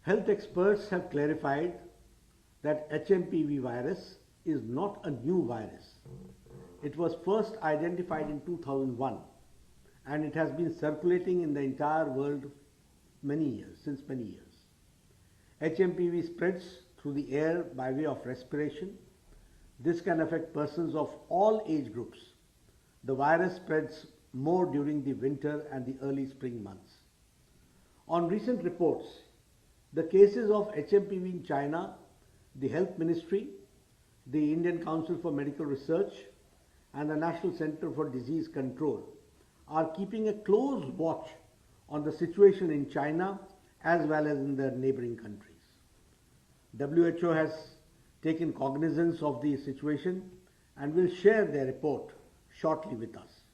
Health experts have clarified that HMPV virus is not a new virus. It was first identified in 2001 and it has been circulating in the entire world since many years. HMPV spreads through the air by way of respiration. This can affect persons of all age groups. The virus spreads more during the winter and the early spring months. On recent reports, the cases of HMPV in China, the Health Ministry, the Indian Council for Medical Research, and the National Center for Disease Control are keeping a close watch on the situation in China as well as in the neighboring countries. WHO has taken cognizance of the situation and will share their report shortly with us.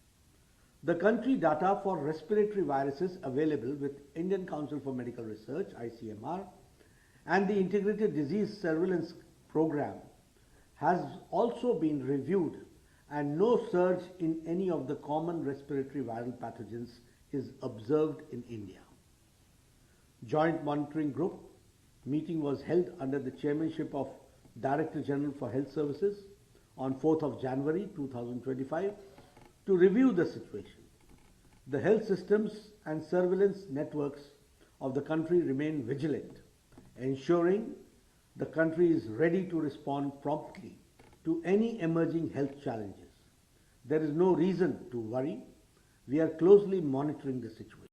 The country data for respiratory viruses available with Indian Council for Medical Research (ICMR) and the Integrated Disease Surveillance Program has also been reviewed, and no surge in any of the common respiratory viral pathogens is observed in India. Joint Monitoring Group meeting was held under the chairmanship of Director General for Health Services on 4th of January 2025 to review the situation. The health systems and surveillance networks of the country remain vigilant, ensuring the country is ready to respond promptly to any emerging health challenges. There is no reason to worry. We are closely monitoring the situation.